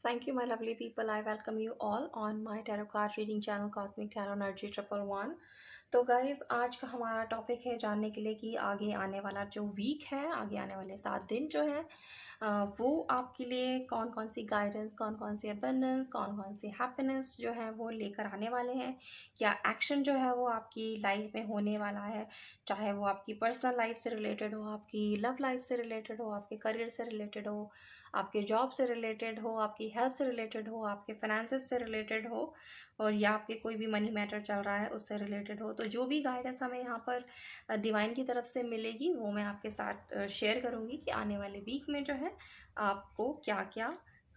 Thank you, my lovely people. I welcome you all on my tarot card reading channel Cosmic Tarot Energy 111। तो guys आज का हमारा topic है जानने के लिए कि आगे आने वाला जो वीक है, आगे आने वाले 7 दिन जो है वो आपके लिए कौन कौन सी गाइडेंस, कौन कौन सी अबंडेंस, कौन कौन सी हैप्पीनेस जो है वो लेकर आने वाले हैं। क्या एक्शन जो है वो आपकी लाइफ में होने वाला है, चाहे वो आपकी पर्सनल लाइफ से रिलेटेड हो, आपकी लव लाइफ से रिलेटेड हो, आपके करियर से रिलेटेड हो, आपके जॉब से रिलेटेड हो, आपकी हेल्थ से रिलेटेड हो, आपके फाइनेंसेस से रिलेटेड हो, और या आपके कोई भी मनी मैटर चल रहा है उससे रिलेटेड हो। तो जो भी गाइडेंस हमें यहाँ पर डिवाइन की तरफ से मिलेगी वो मैं आपके साथ शेयर करूँगी कि आने वाले वीक में जो है आपको क्या क्या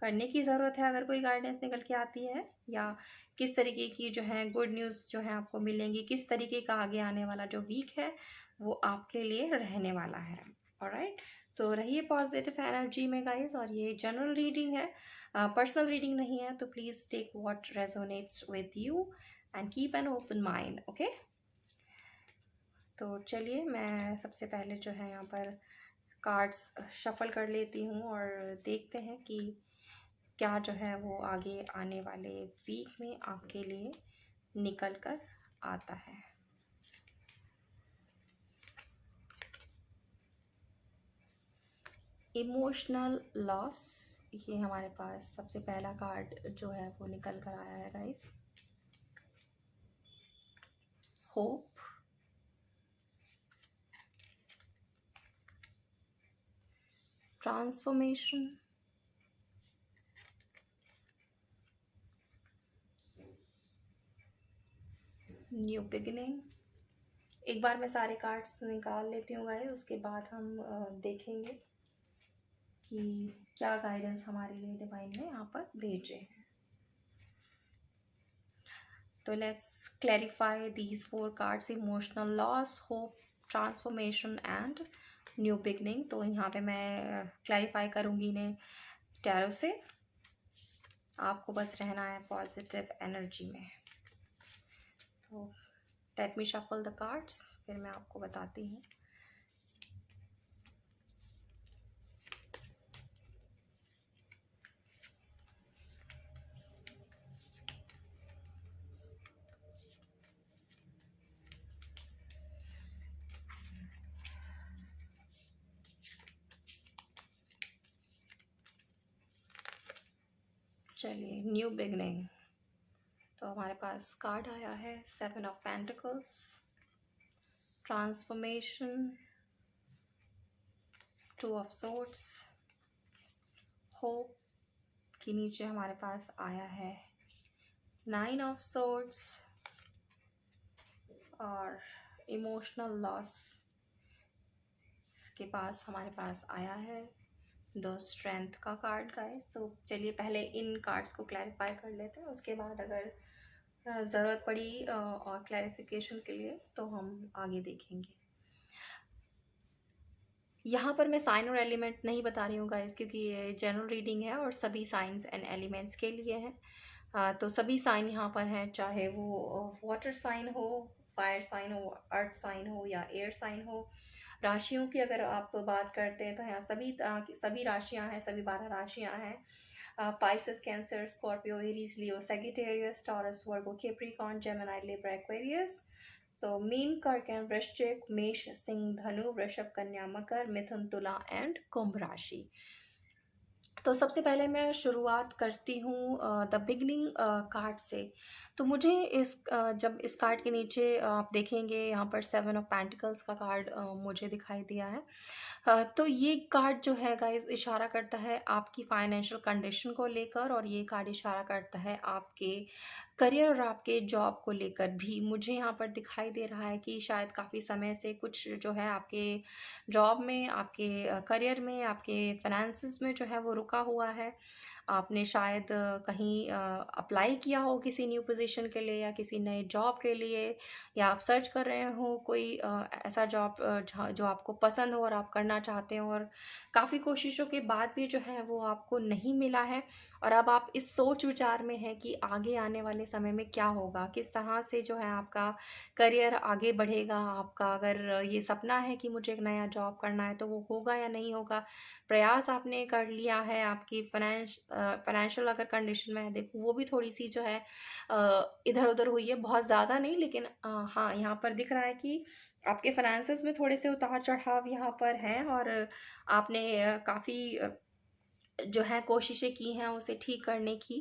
करने की ज़रूरत है अगर कोई गाइडेंस निकल के आती है, या किस तरीके की जो है गुड न्यूज़ जो है आपको मिलेंगी, किस तरीके का आगे आने वाला जो वीक है वो आपके लिए रहने वाला है। ऑलराइट, तो रहिए पॉजिटिव एनर्जी में गाइस। और ये जनरल रीडिंग है, पर्सनल रीडिंग नहीं है, तो please take what resonates with you and keep an open mind. Okay, तो चलिए मैं सबसे पहले जो है यहाँ पर कार्ड्स शफल कर लेती हूँ और देखते हैं कि क्या जो है वो आगे आने वाले वीक में आपके लिए निकल कर आता है। इमोशनल लॉस, ये हमारे पास सबसे पहला कार्ड जो है वो निकल कर आया है guys. Hope, transformation, new beginning. एक बार मैं सारे कार्ड्स निकाल लेती हूँ गाइस, उसके बाद हम देखेंगे कि क्या गाइडेंस हमारे लिए डिवाइन ने यहाँ पर भेजे हैं। तो let's clarify these 4 cards: emotional loss, hope, transformation and new beginning. तो यहाँ पे मैं क्लैरिफाई करूँगी इन्हें टैरो से। आपको बस रहना है पॉजिटिव एनर्जी में। तो let me shuffle the cards, फिर मैं आपको बताती हूँ। चलिए, न्यू बिगनिंग। तो हमारे पास कार्ड आया है 7 of pentacles, transformation, 2 of swords, hope के नीचे हमारे पास आया है 9 ऑफ सोर्ड्स, और इमोशनल लॉस के पास हमारे पास आया है 2 स्ट्रेंथ का कार्ड गाइस। तो चलिए पहले इन कार्ड्स को क्लैरिफाई कर लेते हैं, उसके बाद अगर ज़रूरत पड़ी और क्लैरिफिकेशन के लिए तो हम आगे देखेंगे। यहाँ पर मैं साइन और एलिमेंट नहीं बता रही हूँ गाइस, क्योंकि ये जनरल रीडिंग है और सभी साइंस एंड एलिमेंट्स के लिए है। तो सभी साइन यहाँ पर हैं, चाहे वो वाटर साइन हो, फायर साइन हो, अर्थ साइन हो या एयर साइन हो। राशियों की अगर आप बात करते हैं तो यहाँ सभी राशियाँ हैं, सभी 12 राशियाँ हैं। Pisces, Cancer, Scorpio, Aries, Leo, Sagittarius, Taurus, Virgo, Capricorn, Gemini, Libra, Aquarius. So Meen, Kark and Vrishchik, Mesh, Singh, धनु, वृषभ, कन्या, मकर, मिथुन, तुला एंड कुंभ राशि। तो सबसे पहले मैं शुरुआत करती हूँ द बिगनिंग कार्ड से। तो मुझे जब इस कार्ड के नीचे आप देखेंगे यहाँ पर 7 ऑफ पेंटिकल्स का कार्ड मुझे दिखाई दिया है। तो ये कार्ड जो है गाइस इशारा करता है आपकी फाइनेंशियल कंडीशन को लेकर, और ये कार्ड इशारा करता है आपके करियर और आपके जॉब को लेकर भी। मुझे यहाँ पर दिखाई दे रहा है कि शायद काफ़ी समय से कुछ जो है आपके जॉब में, आपके करियर में, आपके फाइनेंसेस में जो है वो रुका हुआ है। आपने शायद कहीं अप्लाई किया हो किसी न्यू पोजीशन के लिए या किसी नए जॉब के लिए, या आप सर्च कर रहे हो कोई ऐसा जॉब जो आपको पसंद हो और आप करना चाहते हो, और काफ़ी कोशिशों के बाद भी जो है वो आपको नहीं मिला है। और अब आप इस सोच विचार में हैं कि आगे आने वाले समय में क्या होगा, किस तरह से जो है आपका करियर आगे बढ़ेगा। आपका अगर ये सपना है कि मुझे एक नया जॉब करना है तो वो होगा या नहीं होगा। प्रयास आपने कर लिया है, आपकी फाइनेंशियल अगर कंडीशन मैं देखूँ वो भी थोड़ी-सी जो है इधर-उधर हुई है, बहुत ज़्यादा नहीं लेकिन हाँ, यहाँ पर दिख रहा है कि आपके फाइनेंसेस में थोड़े से उतार-चढ़ाव यहाँ पर हैं और आपने काफ़ी जो है कोशिशें की हैं उसे ठीक करने की,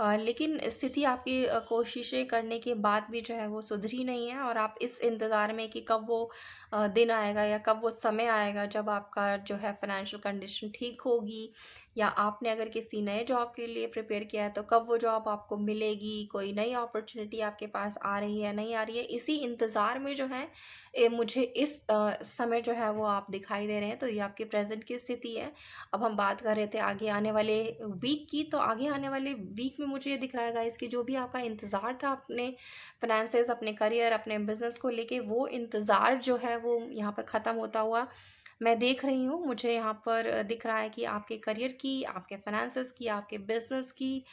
लेकिन स्थिति आपकी कोशिशें करने के बाद भी जो है वो सुधरी नहीं है और आप इस इंतज़ार में कि कब वो दिन आएगा या कब वो समय आएगा जब आपका जो है फाइनेंशियल कंडीशन ठीक होगी, या आपने अगर किसी नए जॉब के लिए प्रिपेयर किया है तो कब वो जॉब आपको मिलेगी, कोई नई अपॉर्चुनिटी आपके पास आ रही है, नहीं आ रही है, इसी इंतज़ार में जो है मुझे इस समय जो है वो आप दिखाई दे रहे हैं। तो ये आपकी प्रेज़ेंट की स्थिति है। अब हम बात कर रहे थे आगे आने वाले वीक की, तो आगे आने वाले वीक में मुझे ये दिख रहा है गाइस कि जो भी आपका इंतज़ार था अपने फाइनेंसेस, अपने करियर, अपने बिज़नेस को लेके, वो इंतज़ार जो है वो यहाँ पर ख़त्म होता हुआ मैं देख रही हूँ। मुझे यहाँ पर दिख रहा है कि आपके करियर की, आपके फाइनेंसेस की, आपके बिज़नेस की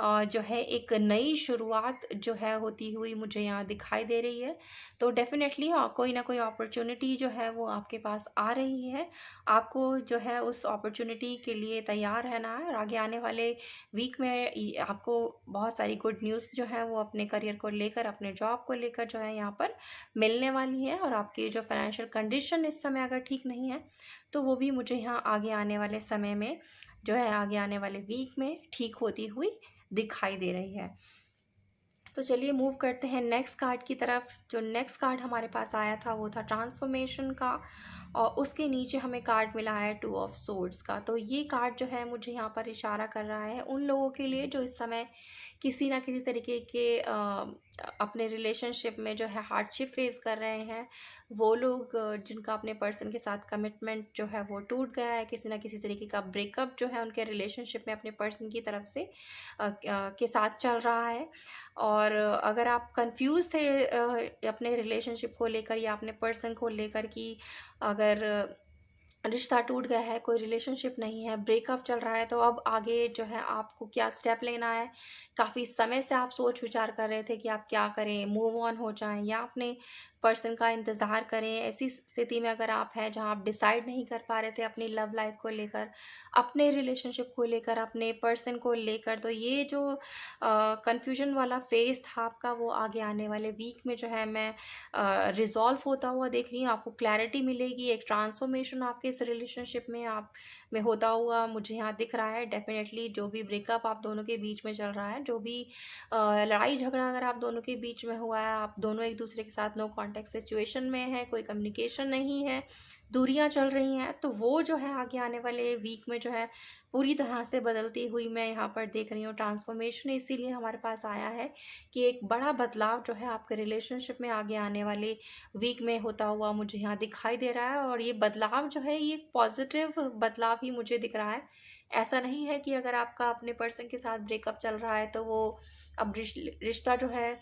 जो है एक नई शुरुआत जो है होती हुई मुझे यहाँ दिखाई दे रही है। तो डेफ़िनेटली कोई ना कोई अपॉर्च्युनिटी जो है वो आपके पास आ रही है। आपको जो है उस अपॉर्च्युनिटी के लिए तैयार रहना है और आगे आने वाले वीक में आपको बहुत सारी गुड न्यूज़ जो है वो अपने करियर को लेकर, अपने जॉब को लेकर जो है यहाँ पर मिलने वाली है, और आपकी जो फाइनेंशियल कंडीशन इस समय अगर ठीक नहीं है तो वो भी मुझे यहाँ आगे आने वाले समय में जो है, आगे आने वाले वीक में ठीक होती हुई दिखाई दे रही है। तो चलिए मूव करते हैं नेक्स्ट कार्ड की तरफ। जो नेक्स्ट कार्ड हमारे पास आया था वो था ट्रांसफॉर्मेशन का, और उसके नीचे हमें कार्ड मिला है टू ऑफ सोर्ड्स का। तो ये कार्ड जो है मुझे यहाँ पर इशारा कर रहा है उन लोगों के लिए जो इस समय किसी ना किसी तरीके के अपने रिलेशनशिप में जो है हार्डशिप फेस कर रहे हैं। वो लोग जिनका अपने पर्सन के साथ कमिटमेंट जो है वो टूट गया है, किसी ना किसी तरीके का ब्रेकअप जो है उनके रिलेशनशिप में अपने पर्सन की तरफ से के साथ चल रहा है। और अगर आप कंफ्यूज थे अपने रिलेशनशिप को लेकर या अपने पर्सन को लेकर कि अगर रिश्ता टूट गया है, कोई रिलेशनशिप नहीं है, ब्रेकअप चल रहा है, तो अब आगे जो है आपको क्या स्टेप लेना है। काफ़ी समय से आप सोच विचार कर रहे थे कि आप क्या करें, मूव ऑन हो जाएँ या अपने पर्सन का इंतज़ार करें। ऐसी स्थिति में अगर आप हैं जहाँ आप डिसाइड नहीं कर पा रहे थे अपनी लव लाइफ़ को लेकर, अपने रिलेशनशिप को लेकर, अपने पर्सन को लेकर, तो ये जो कन्फ्यूज़न वाला फ़ेज़ था आपका वो आगे आने वाले वीक में जो है मैं रिज़ॉल्व होता हुआ देख रही हूँ। आपको क्लैरिटी मिलेगी, एक ट्रांसफ़ॉर्मेशन आपके इस रिलेशनशिप में आप में होता हुआ मुझे यहाँ दिख रहा है। डेफ़िनेटली जो भी ब्रेकअप आप दोनों के बीच में चल रहा है, जो भी लड़ाई-झगड़ा अगर आप दोनों के बीच में हुआ है, आप दोनों एक-दूसरे के साथ नो कॉन्टैक्ट सिचुएशन में हैं, कोई कम्युनिकेशन नहीं है, दूरियाँ चल रही हैं, तो वो जो है आगे आने वाले वीक में जो है पूरी तरह से बदलती हुई मैं यहाँ पर देख रही हूँ। ट्रांसफ़ॉर्मेशन इसीलिए हमारे पास आया है कि एक बड़ा बदलाव जो है आपके रिलेशनशिप में आगे आने वाले वीक में होता हुआ मुझे यहाँ दिखाई दे रहा है, और ये बदलाव जो है ये एक पॉजिटिव बदलाव ही मुझे दिख रहा है। ऐसा नहीं है कि अगर आपका अपने पर्सन के साथ ब्रेकअप चल रहा है तो वो अब रिश्ता जो है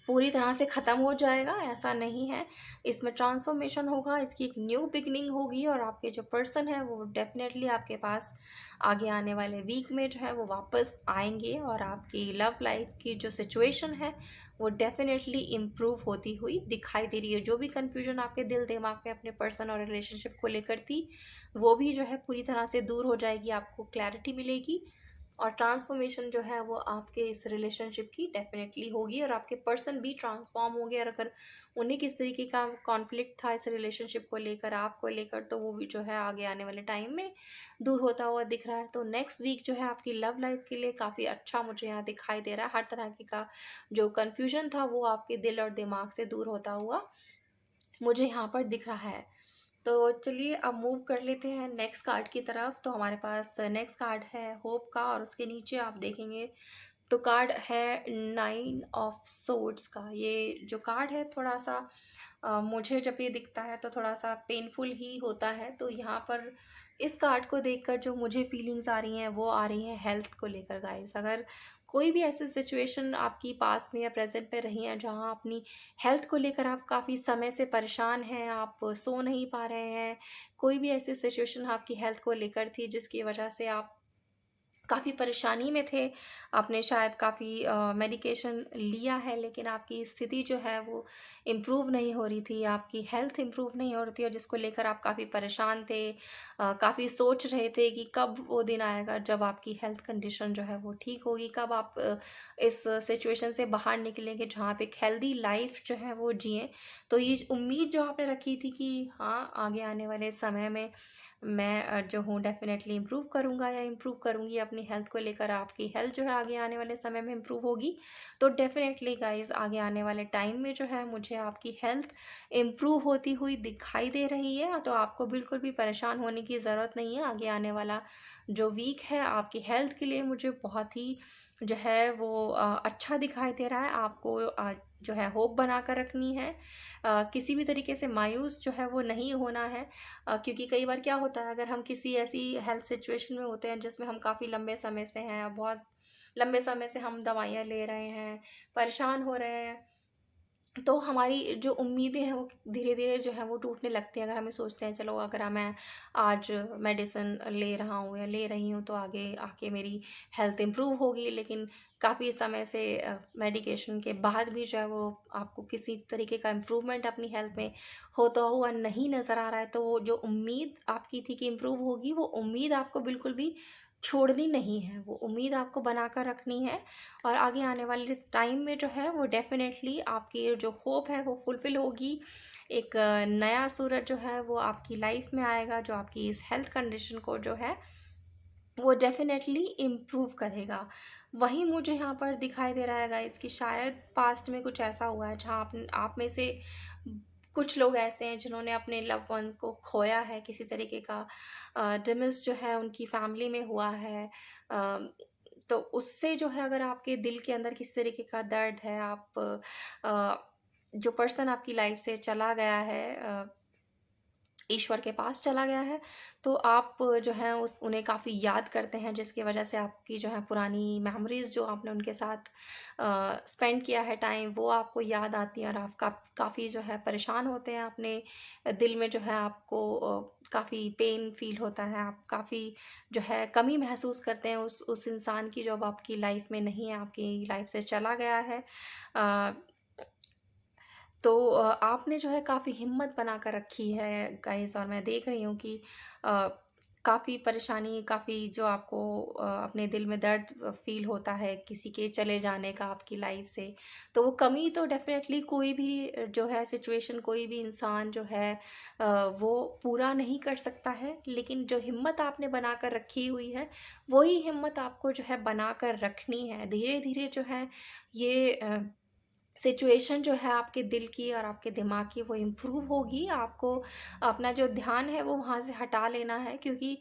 पूरी तरह से ख़त्म हो जाएगा, ऐसा नहीं है। इसमें ट्रांसफ़ॉर्मेशन होगा, इसकी एक न्यू बिगिनिंग होगी, और आपके जो पर्सन है वो डेफ़िनेटली आपके पास आगे आने वाले वीक में जो है वो वापस आएँगे, और आपकी लव लाइफ़ की जो सिचुएशन है वो डेफ़िनेटली इम्प्रूव होती हुई दिखाई दे रही है। जो भी कन्फ्यूज़न आपके दिल-दिमाग में अपने पर्सन और रिलेशनशिप को लेकर थी, वो भी जो है पूरी तरह से दूर हो जाएगी, आपको क्लैरिटी मिलेगी, और ट्रांसफॉर्मेशन जो है वो आपके इस रिलेशनशिप की डेफिनेटली होगी, और आपके पर्सन भी ट्रांसफॉर्म होंगे। और अगर उन्हें किस तरीके का कॉन्फ्लिक्ट था इस रिलेशनशिप को लेकर, आपको लेकर, तो वो भी जो है आगे आने वाले टाइम में दूर होता हुआ दिख रहा है। तो नेक्स्ट वीक जो है आपकी लव लाइफ के लिए काफ़ी अच्छा मुझे यहाँ दिखाई दे रहा है। हर तरह की का जो कन्फ्यूजन था वो आपके दिल और दिमाग से दूर होता हुआ मुझे यहाँ पर दिख रहा है। तो चलिए अब मूव कर लेते हैं नेक्स्ट कार्ड की तरफ। तो हमारे पास नेक्स्ट कार्ड है होप का, और उसके नीचे आप देखेंगे तो कार्ड है 9 ऑफ सोर्ड्स का। ये जो कार्ड है थोड़ा-सा मुझे जब ये दिखता है तो थोड़ा-सा पेनफुल ही होता है। तो यहाँ पर इस कार्ड को देखकर जो मुझे फीलिंग्स आ रही हैं वो आ रही हैं हेल्थ को लेकर गाइस। अगर कोई भी ऐसी सिचुएशन आपकी पास में या प्रेज़ेंट में रही है जहाँ अपनी हेल्थ को लेकर आप काफ़ी समय से परेशान हैं, आप सो नहीं पा रहे हैं, कोई भी ऐसी सिचुएशन आपकी हेल्थ को लेकर थी जिसकी वजह से आप काफ़ी परेशानी में थे, आपने शायद काफ़ी मेडिकेशन लिया है, लेकिन आपकी स्थिति जो है वो इम्प्रूव नहीं हो रही थी, आपकी हेल्थ इम्प्रूव नहीं हो रही थी और जिसको लेकर आप काफ़ी परेशान थे। काफ़ी सोच रहे थे कि कब वो दिन आएगा जब आपकी हेल्थ कंडीशन जो है वो ठीक होगी, कब आप इस सिचुएशन से बाहर निकलेंगे जहाँ आप एक हेल्दी लाइफ जो है वो जिएँ। तो ये उम्मीद जो आपने रखी थी कि हाँ, आगे आने वाले समय में मैं जो हूँ डेफ़िनेटली इम्प्रूव करूँगा या इम्प्रूव करूँगी अपनी हेल्थ को लेकर, आपकी हेल्थ जो है आगे आने वाले समय में इम्प्रूव होगी। तो डेफ़िनेटली गाइज़ आगे आने वाले टाइम में जो है मुझे आपकी हेल्थ इम्प्रूव होती हुई दिखाई दे रही है, तो आपको बिल्कुल भी परेशान होने की ज़रूरत नहीं है। आगे आने वाला जो वीक है आपकी हेल्थ के लिए मुझे बहुत ही जो है वो अच्छा दिखाई दे रहा है। आपको जो है होप बनाकर रखनी है। किसी भी तरीके से मायूस जो है वो नहीं होना है। क्योंकि कई बार क्या होता है, अगर हम किसी ऐसी हेल्थ सिचुएशन में होते हैं जिसमें हम काफ़ी लंबे समय से हैं, बहुत लंबे समय से हम दवाइयाँ ले रहे हैं, परेशान हो रहे हैं, तो हमारी जो उम्मीदें हैं वो धीरे-धीरे जो है वो टूटने लगती हैं। अगर हम ये सोचते हैं चलो अगर मैं आज मेडिसिन ले रहा हूँ या ले रही हूँ तो आगे आके मेरी हेल्थ इम्प्रूव होगी, लेकिन काफ़ी समय से मेडिकेशन के बाद भी जो है वो आपको किसी तरीके का इम्प्रूवमेंट अपनी हेल्थ में होता हुआ नहीं नज़र आ रहा है। तो वो जो उम्मीद आपकी थी कि इम्प्रूव होगी, वो उम्मीद आपको बिल्कुल भी छोड़नी नहीं है, वो उम्मीद आपको बनाकर रखनी है और आगे आने वाले इस टाइम में जो है वो डेफ़िनेटली आपकी जो होप है वो फुलफ़िल होगी। एक नया सूरज जो है वो आपकी लाइफ़ में आएगा, जो आपकी इस हेल्थ कंडीशन को जो है वो डेफ़िनेटली इम्प्रूव करेगा। वहीं मुझे यहाँ पर दिखाई दे रहा है गाइज़ कि शायद पास्ट में कुछ ऐसा हुआ है जहाँ आप में से कुछ लोग ऐसे हैं जिन्होंने अपने लव्ड वन को खोया है, किसी तरीके का डिमिस जो है उनकी फ़ैमिली में हुआ है। अ, तो उससे जो है अगर आपके दिल के अंदर किसी तरीके का दर्द है, आप जो पर्सन आपकी लाइफ़ से चला गया है ईश्वर के पास चला गया है, तो आप जो है उस उन्हें काफ़ी याद करते हैं, जिसकी वजह से आपकी जो है पुरानी मेमोरीज़ जो आपने उनके साथ स्पेंड किया है टाइम, वो आपको याद आती हैं और आप काफ़ी जो है परेशान होते हैं। अपने दिल में जो है आपको काफ़ी पेन फ़ील होता है, आप काफ़ी जो है कमी महसूस करते हैं उस इंसान की जो अब आपकी लाइफ़ में नहीं है, आपकी लाइफ़ से चला गया है। अ तो आपने जो है काफ़ी हिम्मत बना कर रखी है गाइस, और मैं देख रही हूँ कि अ, काफ़ी परेशानी, काफ़ी जो आपको अपने दिल में दर्द फ़ील होता है किसी के चले जाने का आपकी लाइफ से। तो वो कमी तो डेफ़िनेटली कोई भी जो है सिचुएशन, कोई भी इंसान जो है वो पूरा नहीं कर सकता है। लेकिन जो हिम्मत आपने बना कर रखी हुई है, वही हिम्मत आपको जो है बना कर रखनी है। धीरे-धीरे जो है ये सिचुएशन जो है आपके दिल की और आपके दिमाग की वो इम्प्रूव होगी। आपको अपना जो ध्यान है वो वहाँ से हटा लेना है, क्योंकि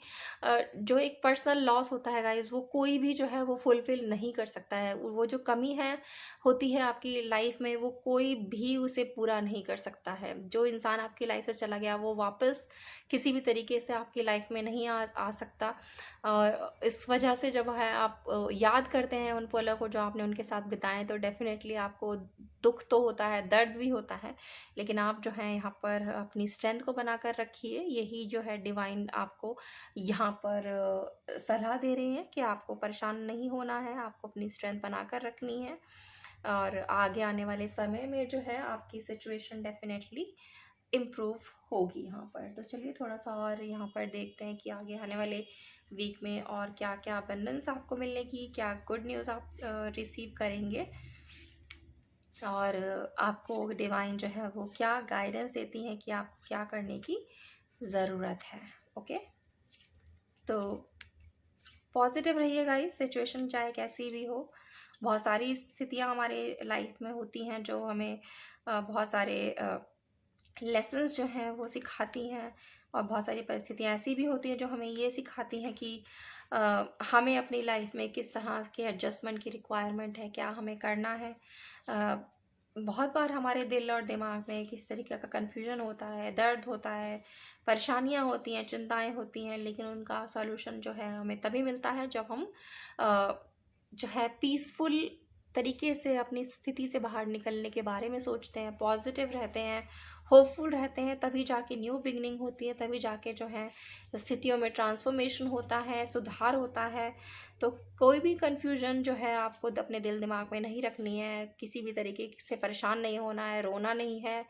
जो एक पर्सनल लॉस होता है गाइज़, वो कोई भी जो है वो फुलफ़िल नहीं कर सकता है। वो जो कमी है होती है आपकी लाइफ़ में, वो कोई भी उसे पूरा नहीं कर सकता है। जो इंसान आपकी लाइफ़ से चला गया वो वापस किसी भी तरीके से आपकी लाइफ़ में नहीं आ सकता। और इस वजह से जब है आप याद करते हैं उन पलों को जो आपने उनके साथ बिताए, तो डेफ़िनेटली आपको दुःख तो होता है, दर्द भी होता है, लेकिन आप जो है यहाँ पर अपनी स्ट्रेंथ को बनाकर रखिए। यही जो है डिवाइन आपको यहाँ पर सलाह दे रही हैं कि आपको परेशान नहीं होना है, आपको अपनी स्ट्रेंथ बनाकर रखनी है और आगे आने वाले समय में जो है आपकी सिचुएशन डेफ़िनेटली इम्प्रूव होगी यहाँ पर। तो चलिए थोड़ा-सा और यहाँ पर देखते हैं कि आगे आने वाले वीक में और क्या-क्या अबंडेंस आपको मिलने की, क्या गुड न्यूज़ आप रिसीव करेंगे और आपको डिवाइन जो है वो क्या गाइडेंस देती हैं कि आप क्या करने की ज़रूरत है। ओके? तो पॉज़िटिव रहिए गाइस, सिचुएशन चाहे कैसी भी हो। बहुत सारी स्थितियाँ हमारे लाइफ़ में होती हैं जो हमें बहुत सारे लेसन्स जो हैं वो सिखाती हैं, और बहुत सारी परिस्थितियाँ ऐसी भी होती हैं जो हमें ये सिखाती हैं कि हमें अपनी लाइफ में किस तरह के एडजस्टमेंट की रिक्वायरमेंट है, क्या हमें करना है। अ, बहुत बार हमारे दिल और दिमाग में किस तरीके का कन्फ्यूजन होता है, दर्द होता है, परेशानियाँ होती हैं, चिंताएँ होती हैं, लेकिन उनका सॉल्यूशन जो है हमें तभी मिलता है जब हम जो है पीसफुल तरीके से अपनी स्थिति से बाहर निकलने के बारे में सोचते हैं, पॉजिटिव रहते हैं, होपफुल रहते हैं, तभी जाके न्यू बिगनिंग होती है, तभी जाके जो है स्थितियों में ट्रांसफॉर्मेशन होता है, सुधार होता है। तो कोई भी कन्फ्यूजन जो है आपको अपने दिल दिमाग में नहीं रखनी है, किसी भी तरीके से परेशान नहीं होना है, रोना नहीं है,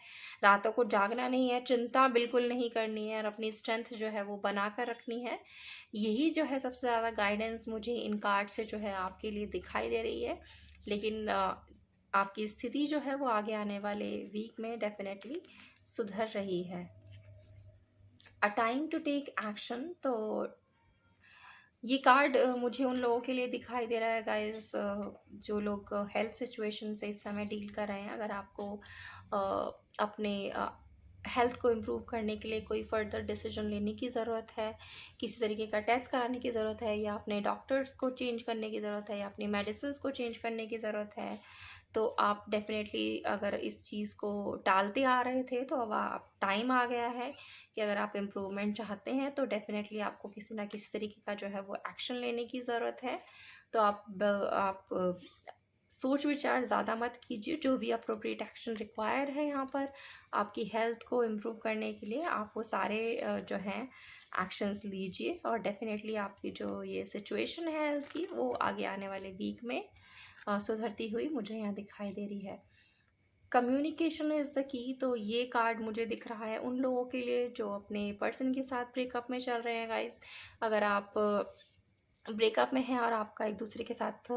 रातों को जागना नहीं है, चिंता बिल्कुल नहीं करनी है और अपनी स्ट्रेंथ जो है वो बना कर रखनी है। यही जो है सबसे ज़्यादा गाइडेंस मुझे इन कार्ड से जो है आपके लिए दिखाई दे रही है। लेकिन आपकी स्थिति जो है वो आगे आने वाले वीक में डेफिनेटली सुधर रही है। A time to take action, तो ये कार्ड मुझे उन लोगों के लिए दिखाई दे रहा है गाइस, जो लोग हेल्थ सिचुएशन से इस समय डील कर रहे हैं। अगर आपको अपने हेल्थ को इम्प्रूव करने के लिए कोई फर्दर डिसीजन लेने की ज़रूरत है, किसी तरीके का टेस्ट कराने की ज़रूरत है, या अपने डॉक्टर्स को चेंज करने की ज़रूरत है, या अपनी मेडिसिन को चेंज करने की ज़रूरत है, तो आप डेफ़िनेटली अगर इस चीज़ को टालते आ रहे थे तो अब आप टाइम आ गया है कि अगर आप इम्प्रूवमेंट चाहते हैं तो डेफ़िनेटली आपको किसी ना किसी तरीके का जो है वो एक्शन लेने की ज़रूरत है। तो आप सोच विचार ज़्यादा मत कीजिए, जो भी अप्रोप्रिएट एक्शन रिक्वायर है यहाँ पर आपकी हेल्थ को इम्प्रूव करने के लिए, आप वो सारे जो हैं एक्शंस लीजिए और डेफ़िनेटली आपकी जो ये सिचुएशन है हेल्थ की वो आगे आने वाले वीक में सुधरती हुई मुझे यहाँ दिखाई दे रही है। कम्युनिकेशन इज़ द की, तो ये कार्ड मुझे दिख रहा है उन लोगों के लिए जो अपने पर्सन के साथ ब्रेकअप में चल रहे हैं गाइस। अगर आप ब्रेकअप में हैं और आपका एक दूसरे के साथ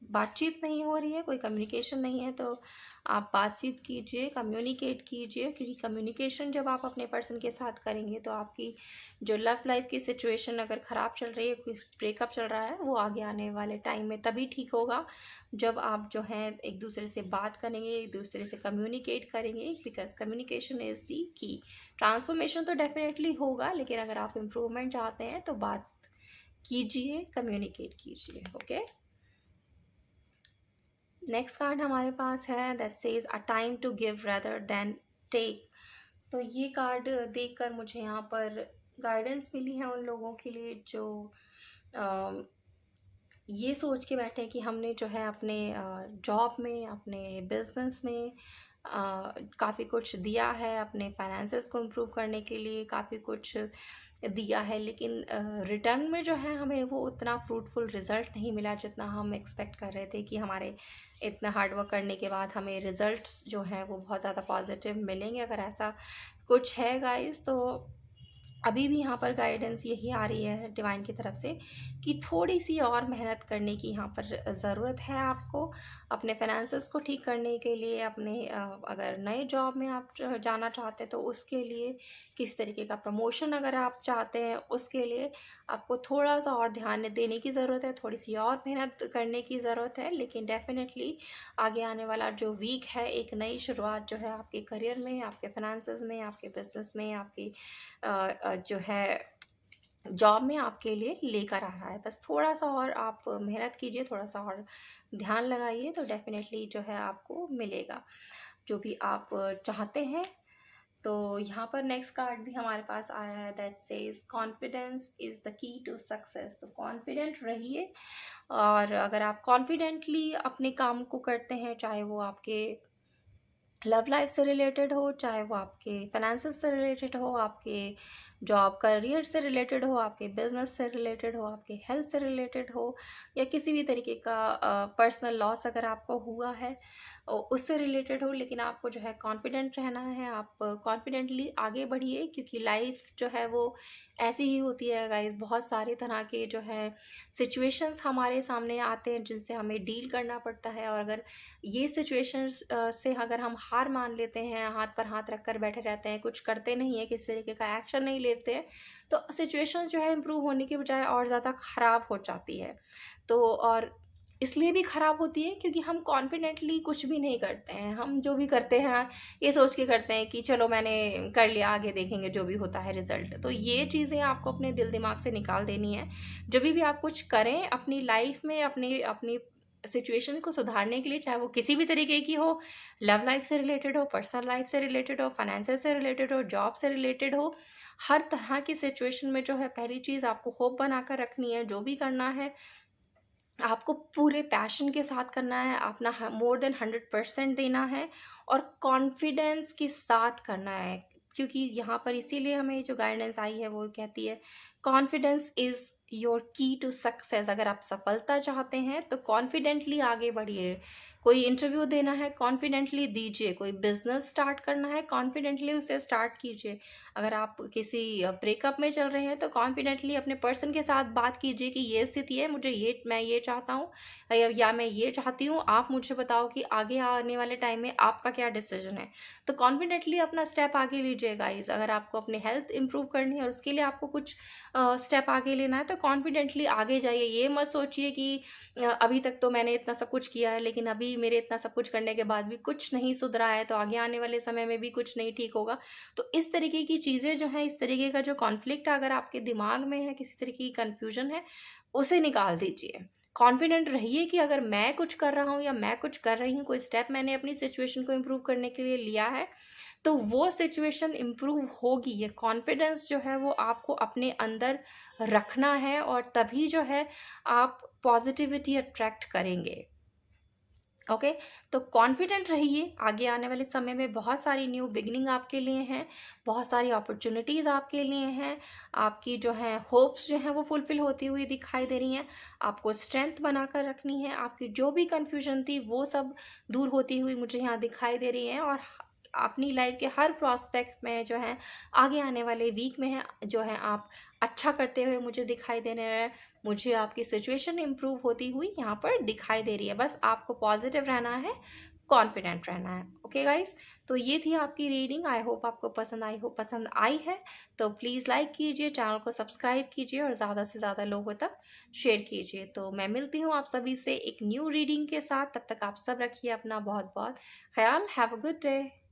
बातचीत नहीं हो रही है, कोई कम्युनिकेशन नहीं है, तो आप बातचीत कीजिए, कम्युनिकेट कीजिए, क्योंकि कम्युनिकेशन जब आप अपने पर्सन के साथ करेंगे तो आपकी जो लव लाइफ की सिचुएशन अगर ख़राब चल रही है, कोई ब्रेकअप चल रहा है, वो आगे आने वाले टाइम में तभी ठीक होगा जब आप जो हैं एक दूसरे से बात करेंगे, एक दूसरे से कम्युनिकेट करेंगे, बिकॉज कम्युनिकेशन इज़ दी की। ट्रांसफॉर्मेशन तो डेफिनेटली होगा, लेकिन अगर आप इम्प्रूवमेंट चाहते हैं तो बात कीजिए, कम्युनिकेट कीजिए। ओके, नेक्स्ट कार्ड हमारे पास है that says a time to give rather than take. तो ये कार्ड देखकर मुझे यहाँ पर गाइडेंस मिली है उन लोगों के लिए जो ये सोच के बैठे कि हमने जो है अपने जॉब में, अपने बिजनेस में काफ़ी कुछ दिया है, अपने फाइनेंसेस को इम्प्रूव करने के लिए काफ़ी कुछ दिया है, लेकिन रिटर्न में जो है हमें वो उतना फ्रूटफुल रिज़ल्ट नहीं मिला जितना हम एक्सपेक्ट कर रहे थे कि हमारे इतना हार्ड वर्क करने के बाद हमें रिज़ल्ट्स जो हैं वो बहुत ज़्यादा पॉजिटिव मिलेंगे। अगर ऐसा कुछ है गाइस, तो अभी भी यहाँ पर गाइडेंस यही आ रही है डिवाइन की तरफ से कि थोड़ी सी और मेहनत करने की यहाँ पर ज़रूरत है आपको, अपने फाइनेंसेस को ठीक करने के लिए, अपने अगर नए जॉब में आप जाना चाहते हैं तो उसके लिए, किस तरीके का प्रमोशन अगर आप चाहते हैं उसके लिए आपको थोड़ा सा और ध्यान देने की ज़रूरत है, थोड़ी सी और मेहनत करने की ज़रूरत है। लेकिन डेफिनेटली आगे आने वाला जो वीक है एक नई शुरुआत जो है आपके करियर में, आपके फाइनेंसेस में, आपके बिजनेस में, आपकी जो है जॉब में आपके लिए लेकर आ रहा है। बस थोड़ा सा और आप मेहनत कीजिए, थोड़ा सा और ध्यान लगाइए, तो डेफिनेटली जो है आपको मिलेगा जो भी आप चाहते हैं। तो यहाँ पर नेक्स्ट कार्ड भी हमारे पास आया है that says confidence is the key to success. तो कॉन्फिडेंट रहिए, और अगर आप कॉन्फिडेंटली अपने काम को करते हैं, चाहे वो आपके लव लाइफ से रिलेटेड हो, चाहे वो आपके फाइनेंसेस से रिलेटेड हो, आपके जॉब करियर से रिलेटेड हो, आपके बिजनेस से रिलेटेड हो, आपके हेल्थ से रिलेटेड हो, या किसी भी तरीके का पर्सनल लॉस अगर आपको हुआ है उससे रिलेटेड हो, लेकिन आपको जो है कॉन्फिडेंट रहना है। आप कॉन्फिडेंटली आगे बढ़िए, क्योंकि लाइफ जो है वो ऐसी ही होती है गाइस। बहुत सारे तरह के जो है सिचुएशंस हमारे सामने आते हैं जिनसे हमें डील करना पड़ता है, और अगर ये सिचुएशंस से अगर हम हार मान लेते हैं, हाथ पर हाथ रख कर बैठे रहते हैं, कुछ करते नहीं है, किसी तरीके का एक्शन नहीं लेते हैं, तो सिचुएशंस जो है इम्प्रूव होने की बजाय और ज़्यादा ख़राब हो जाती है। तो और इसलिए भी ख़राब होती है क्योंकि हम कॉन्फिडेंटली कुछ भी नहीं करते हैं। हम जो भी करते हैं ये सोच के करते हैं कि चलो मैंने कर लिया, आगे देखेंगे जो भी होता है रिज़ल्ट। तो ये चीज़ें आपको अपने दिल दिमाग से निकाल देनी है। जब भी आप कुछ करें अपनी लाइफ में, अपनी अपनी सिचुएशन को सुधारने के लिए, चाहे वो किसी भी तरीके की हो, लव लाइफ से रिलेटेड हो, पर्सनल लाइफ से रिलेटेड हो, फाइनेंसेस से रिलेटेड हो, जॉब से रिलेटेड हो, हर तरह की सिचुएशन में जो है पहली चीज़ आपको होप बनाकर रखनी है। जो भी करना है आपको पूरे पैशन के साथ करना है, अपना मोर देन 100% देना है और कॉन्फिडेंस के साथ करना है। क्योंकि यहाँ पर इसीलिए हमें जो गाइडेंस आई है वो कहती है कॉन्फिडेंस इज़ योर की टू सक्सेस। अगर आप सफलता चाहते हैं तो कॉन्फिडेंटली आगे बढ़िए। कोई इंटरव्यू देना है, कॉन्फिडेंटली दीजिए। कोई बिजनेस स्टार्ट करना है, कॉन्फिडेंटली उसे स्टार्ट कीजिए। अगर आप किसी ब्रेकअप में चल रहे हैं तो कॉन्फिडेंटली अपने पर्सन के साथ बात कीजिए कि ये स्थिति है, मुझे ये, मैं ये चाहता हूँ या मैं ये चाहती हूँ, आप मुझे बताओ कि आगे आने वाले टाइम में आपका क्या डिसीजन है। तो कॉन्फिडेंटली अपना स्टेप आगे लीजिए गाइज। अगर आपको अपनी हेल्थ इंप्रूव करनी है और उसके लिए आपको कुछ स्टेप आगे लेना है तो कॉन्फिडेंटली आगे जाइए। ये मत सोचिए कि अभी तक तो मैंने इतना सब कुछ किया है, लेकिन अभी मेरे इतना सब कुछ करने के बाद भी कुछ नहीं सुधरा है, तो आगे आने वाले समय में भी कुछ नहीं ठीक होगा। तो इस तरीके की चीज़ें जो हैं, इस तरीके का जो कॉन्फ्लिक्ट अगर आपके दिमाग में है, किसी तरीके की कन्फ्यूजन है, उसे निकाल दीजिए। कॉन्फिडेंट रहिए कि अगर मैं कुछ कर रहा हूँ या मैं कुछ कर रही हूँ, कोई स्टेप मैंने अपनी सिचुएशन को इम्प्रूव करने के लिए लिया है, तो वो सिचुएशन इम्प्रूव होगी। ये कॉन्फिडेंस जो है वो आपको अपने अंदर रखना है और तभी जो है आप पॉजिटिविटी अट्रैक्ट करेंगे। ओके, तो कॉन्फिडेंट रहिए। आगे आने वाले समय में बहुत सारी न्यू बिगनिंग आपके लिए हैं, बहुत सारी अपॉर्चुनिटीज़ आपके लिए हैं। आपकी जो है होप्स जो हैं वो फुलफिल होती हुई दिखाई दे रही हैं। आपको स्ट्रेंथ बनाकर रखनी है। आपकी जो भी कन्फ्यूजन थी वो सब दूर होती हुई मुझे यहाँ दिखाई दे रही है, और अपनी लाइफ के हर प्रॉस्पेक्ट में जो है आगे आने वाले वीक में है जो है आप अच्छा करते हुए मुझे दिखाई दे रहे हैं। मुझे आपकी सिचुएशन इम्प्रूव होती हुई यहाँ पर दिखाई दे रही है। बस आपको पॉजिटिव रहना है, कॉन्फिडेंट रहना है। ओके गाइस, तो ये थी आपकी रीडिंग। आई होप आपको पसंद आई है। तो प्लीज़ लाइक कीजिए, चैनल को सब्सक्राइब कीजिए और ज़्यादा से ज़्यादा लोगों तक शेयर कीजिए। तो मैं मिलती हूँ आप सभी से एक न्यू रीडिंग के साथ। तब तक आप सब रखिए अपना बहुत बहुत ख्याल। Have a good day.